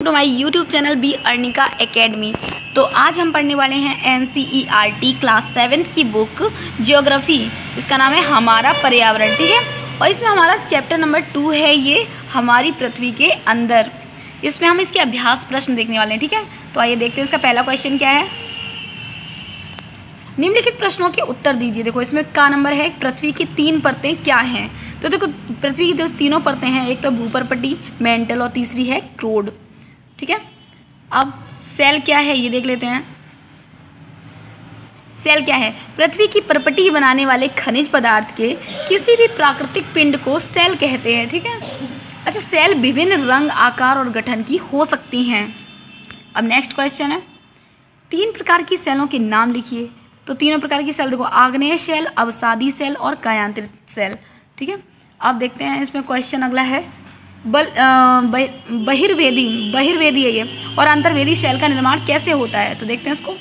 To my YouTube channel B Arnika academy. तो आज हम पढ़ने वाले हैं NCERT क्लास 7 की बुक जियोग्राफी। इसका नाम है हमारा पर्यावरण, ठीक है। और इसमें हमारा चैप्टर नंबर 2 है, ये हमारी पृथ्वी के अंदर। इसमें हम इसके अभ्यास प्रश्न देखने वाले हैं, ठीक है। तो आइए देखते हैं इसका पहला क्वेश्चन क्या है। निम्नलिखित प्रश्नों के उत्तर दीजिए। देखो इसमें का नंबर है, पृथ्वी की 3 परतें क्या हैं। तो देखो पृथ्वी की जो तीनों परतें हैं, एक तो भूपर्पटी, मेंटल और तीसरी है क्रोड, ठीक है। अब सेल क्या है ये देख लेते हैं। सेल क्या है? पृथ्वी की परपटी बनाने वाले खनिज पदार्थ के किसी भी प्राकृतिक पिंड को सेल कहते हैं, ठीक है। अच्छा, सेल विभिन्न रंग, आकार और गठन की हो सकती हैं। अब नेक्स्ट क्वेश्चन है, 3 प्रकार की सेलों के नाम लिखिए। तो तीनों प्रकार की सेल देखो, आग्नेय सेल, अवसादी सेल और कायांतरित सेल, ठीक है। अब देखते हैं इसमें क्वेश्चन अगला है, बहिर्वेदी है ये, और अंतर्वेदी सेल का निर्माण कैसे होता है। तो देखते हैं इसको।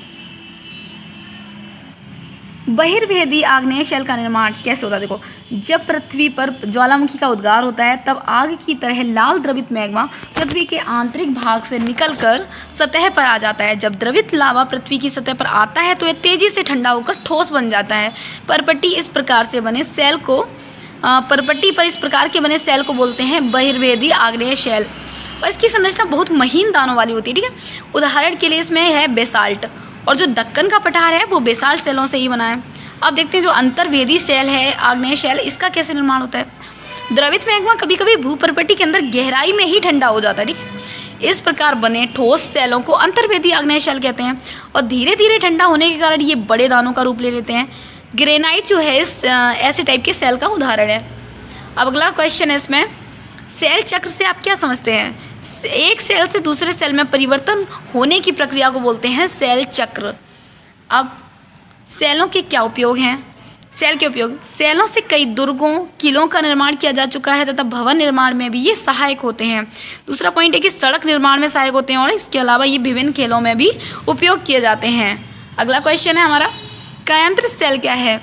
बहिर्वेदी आग्नेय सेल का निर्माण कैसे होता है। देखो, जब पृथ्वी पर ज्वालामुखी का उद्गार होता है तब आग की तरह लाल द्रवित मैग्मा पृथ्वी के आंतरिक भाग से निकलकर सतह पर आ जाता है। जब द्रवित लावा पृथ्वी की सतह पर आता है तो यह तेजी से ठंडा होकर ठोस बन जाता है। परपट्टी इस प्रकार से बने सेल को परपट्टी पर इस प्रकार के बने सेल को बोलते हैं बहिर्वेदी आग्नेय सेल। और इसकी संरचना बहुत महीन दानों वाली होती है, ठीक है। उदाहरण के लिए इसमें है बेसाल्ट, और जो दक्कन का पठार है वो बेसाल्ट सेलों से ही बना है। अब देखते हैं जो अंतर्वेदी सेल है, आग्नेय सेल, इसका कैसे निर्माण होता है। द्रवित मैग्मा कभी कभी भूपर्पटी के अंदर गहराई में ही ठंडा हो जाता है, ठीक है। इस प्रकार बने ठोस सेलों को अंतर्वेदी आग्नेय सेल कहते हैं, और धीरे धीरे ठंडा होने के कारण ये बड़े दानों का रूप ले लेते हैं। ग्रेनाइट जो है इस ऐसे टाइप के सेल का उदाहरण है। अब अगला क्वेश्चन है इसमें, सेल चक्र से आप क्या समझते हैं। एक सेल से दूसरे सेल में परिवर्तन होने की प्रक्रिया को बोलते हैं सेल चक्र। अब सेलों के क्या उपयोग हैं। सेल के उपयोग, सेलों से कई दुर्गों, किलों का निर्माण किया जा चुका है तथा भवन निर्माण में भी ये सहायक होते हैं। दूसरा पॉइंट है कि सड़क निर्माण में सहायक होते हैं, और इसके अलावा ये विभिन्न खेलों में भी उपयोग किए जाते हैं। अगला क्वेश्चन है हमारा, कायांतरित सेल क्या है।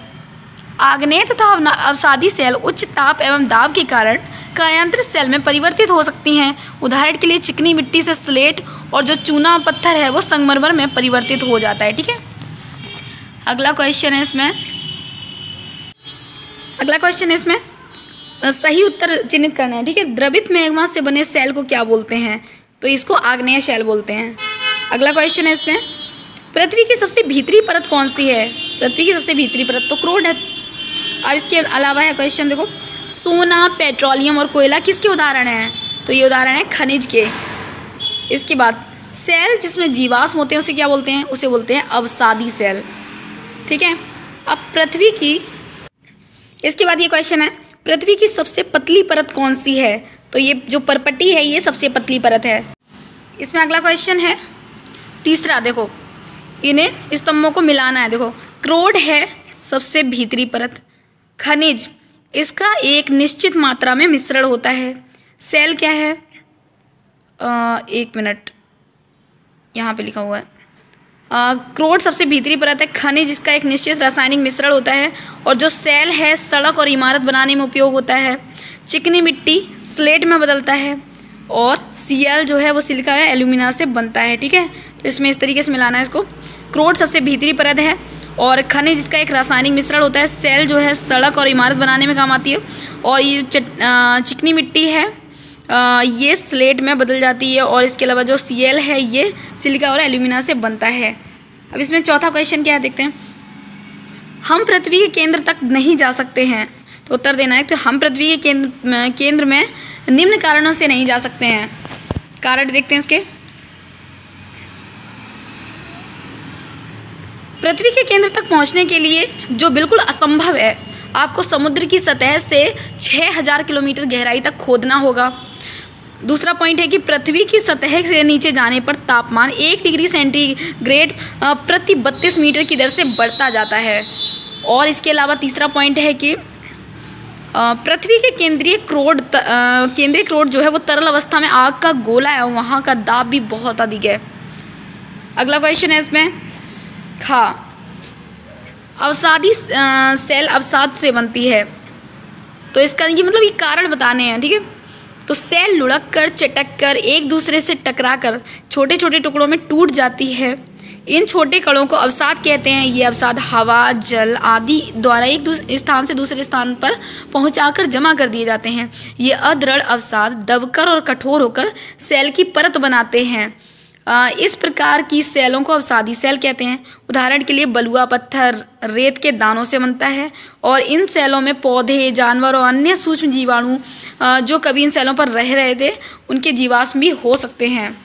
आग्नेय तथा अवसादी सेल उच्च ताप एवं दाब के कारण कायांतरित सेल में परिवर्तित हो सकती हैं। उदाहरण के लिए चिकनी मिट्टी से स्लेट, और जो चूना पत्थर है वो संगमरमर में परिवर्तित हो जाता है, ठीक है। अगला क्वेश्चन है इसमें सही उत्तर चिन्हित करना है, ठीक है। द्रवित मैग्मा से बने सेल को क्या बोलते हैं। तो इसको आग्नेय सेल बोलते हैं। अगला क्वेश्चन है इसमें, पृथ्वी की सबसे भीतरी परत कौन सी है। पृथ्वी की सबसे भीतरी परत तो क्रोड है। अब इसके अलावा है क्वेश्चन देखो, सोना, पेट्रोलियम और कोयला किसके उदाहरण हैं। तो ये उदाहरण है खनिज के। इसके बाद सेल जिसमें जीवाश्म होते हैं उसे क्या बोलते हैं। उसे बोलते हैं अवसादी सेल, ठीक है। अब पृथ्वी की, इसके बाद ये क्वेश्चन है, पृथ्वी की सबसे पतली परत कौन सी है। तो ये जो परपट्टी है ये सबसे पतली परत है। इसमें अगला क्वेश्चन है तीसरा, देखो इन्हें स्तंभों को मिलाना है। देखो, क्रोड है सबसे भीतरी परत, खनिज इसका एक निश्चित मात्रा में मिश्रण होता है। सेल क्या है, एक मिनट यहाँ पे लिखा हुआ है, क्रोड सबसे भीतरी परत है, खनिज इसका एक निश्चित रासायनिक मिश्रण होता है, और जो सेल है सड़क और इमारत बनाने में उपयोग होता है। चिकनी मिट्टी स्लेट में बदलता है, और सीएल जो है वो सिलिका या एल्यूमिना से बनता है, ठीक है। तो इसमें इस तरीके से मिलाना है इसको। क्रोड सबसे भीतरी परत है, और खनिज इसका एक रासायनिक मिश्रण होता है। सेल जो है सड़क और इमारत बनाने में काम आती है, और ये चिकनी मिट्टी है ये स्लेट में बदल जाती है, और इसके अलावा जो सीएल है ये सिलिका और एल्यूमिना से बनता है। अब इसमें चौथा क्वेश्चन क्या है देखते हैं, हम पृथ्वी के केंद्र तक नहीं जा सकते हैं। तो उत्तर देना है, तो हम पृथ्वी के केंद्र में निम्न कारणों से नहीं जा सकते हैं। कारण देखते हैं इसके, पृथ्वी के केंद्र तक पहुंचने के लिए जो बिल्कुल असंभव है, आपको समुद्र की सतह से 6000 किलोमीटर गहराई तक खोदना होगा। दूसरा पॉइंट है कि पृथ्वी की सतह से नीचे जाने पर तापमान 1 डिग्री सेंटीग्रेड प्रति 32 मीटर की दर से बढ़ता जाता है। और इसके अलावा तीसरा पॉइंट है कि पृथ्वी के केंद्रीय क्रोड जो है वो तरल अवस्था में आग का गोला है, वहाँ का दाब भी बहुत अधिक है। अगला क्वेश्चन है इसमें, अवसादी सेल अवसाद से बनती है। तो इसका ये मतलब ये कारण बताने हैं, ठीक है। तो सेल लुढ़क कर, चटक कर, एक दूसरे से टकरा कर छोटे छोटे टुकड़ों में टूट जाती है। इन छोटे कणों को अवसाद कहते हैं। ये अवसाद हवा, जल आदि द्वारा एक स्थान से दूसरे स्थान पर पहुंचाकर जमा कर दिए जाते हैं। ये अदृढ़ अवसाद दबकर और कठोर होकर सेल की परत बनाते हैं। इस प्रकार की सेलों को अवसादी सेल कहते हैं। उदाहरण के लिए बलुआ पत्थर रेत के दानों से बनता है और इन सेलों में पौधे, जानवर और अन्य सूक्ष्म जीवाणु जो कभी इन सेलों पर रह रहे थे उनके जीवाश्म भी हो सकते हैं।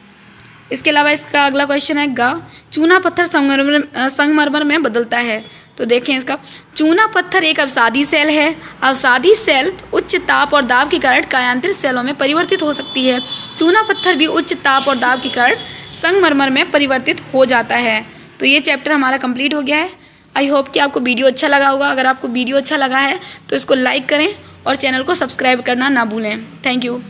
इसके अलावा इसका अगला क्वेश्चन है गा, चूना पत्थर संगमरमर में बदलता है। तो देखें इसका, चूना पत्थर एक अवसादी सेल है। अवसादी सेल उच्च ताप और दाब के कारण कायांतरित सेलों में परिवर्तित हो सकती है। चूना पत्थर भी उच्च ताप और दाब के कारण संगमरमर में परिवर्तित हो जाता है। तो ये चैप्टर हमारा कंप्लीट हो गया है। आई होप कि आपको वीडियो अच्छा लगा होगा। अगर आपको वीडियो अच्छा लगा है तो इसको लाइक करें और चैनल को सब्सक्राइब करना ना भूलें। Thank you.